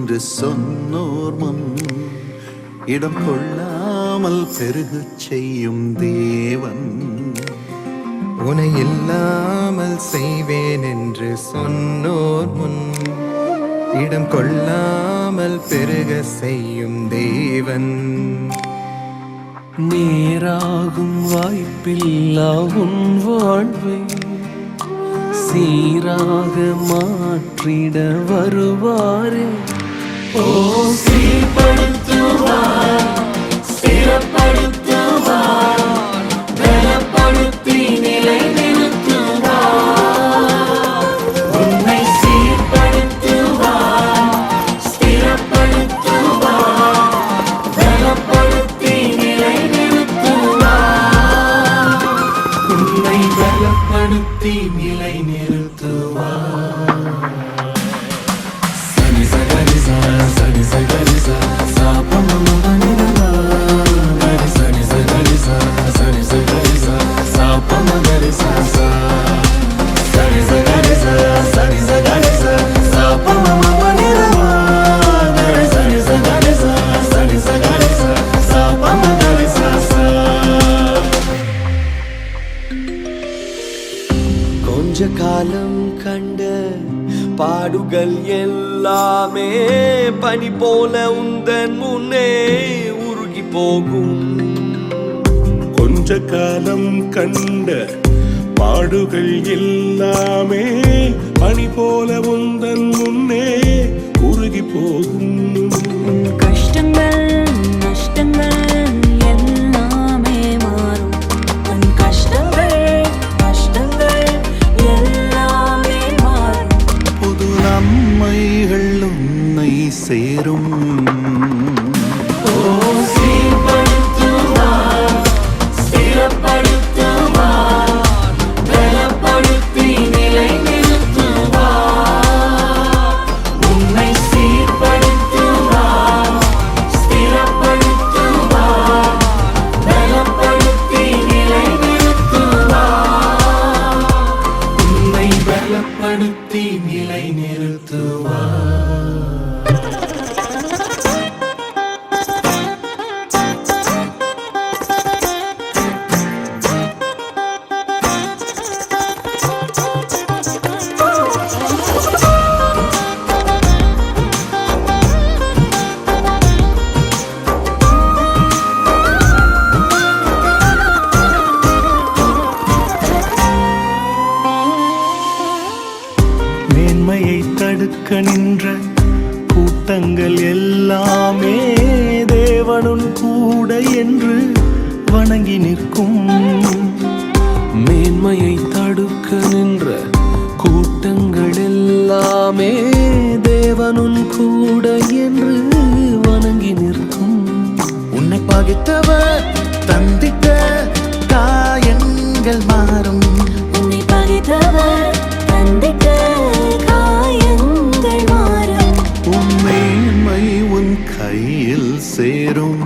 என்று சொன்னோர் முன் இடம் கொள்ளாமல் பெருகச் செய்யும் தேவன், உனை இல்லாமல் செய்வேன் என்று சொன்னோர் முன் இடம் கொள்ளாமல் பெருக செய்யும் தேவன், நேராகும் வாய்ப்பில்லா உன் வாழ்வை சீராக மாற்றிட வருவாரே. ஓ சீர்படுத்துவார், ஸ்திரப்படுத்துவார், பலப்படுத்தி நிலை நிறுத்துவார். உன்னை சீர்படுத்துவார், ஸ்திரப்படுத்துவார், பலப்படுத்தி நிலை நிறுத்துவார். உன்னை பலப்படுத்தி நிலை நிறுத்துவார். சனி சகரிசா சனி சகரிசா சாபமமனிதா கரி சனி சகரிசா சனி சகரிசா சாபமகரிசா சனி சகரிசா சனி சகரிசா சாபமமனிதா கரி சனி சகரிசா சனி சகரிசா சாபமகரிசா. கொஞ்ச காலம் கண்ட பாடுகள் எல்லாமே பனி போல உந்தன் முன்னே உருகி போகும். கொஞ்ச காலம் கண்ட பாடுகள் எல்லாமே பனி போல உந்தன் முன்னே உருகி போகும். கஷ்டங்கள் நஷ்டங்கள் எல்லாமே மாறும். உன் கஷ்டங்கள் நஷ்டங்கள் எல்லாமே மாறும். புது நன்மைகள் உன்னை சேரும். ஓ சீர்படுத்துவார், ஸ்திரப்படுத்துவார், பலப்படுத்தி நிலை நிறுத்துவார். உன்னை சீர்படுத்துவார், ஸ்திரப்படுத்துவார், பலப்படுத்தி நிலை நிறுத்துவார். உன்னை பலப்படுத்தி நிலை நிறுத்துவார். மேன்மையை தடுக்க நின்ற கூட்டங்கள் எல்லாமே தேவனுன் கூட என்று வணங்கி நிற்கும். மேன்மையை தடுக்க நின்ற கூட்டங்கள் எல்லாமே தேவனுன் கூட என்று வணங்கி நிற்கும். உன்னை பகைத்தவர் தந்திட்ட காயங்கள் மாறும். உன்னை பகைத்தவர் தந்திட்ட காயங்கள் மாறும். உன் மேன்மை உன் கையில் சேரும்.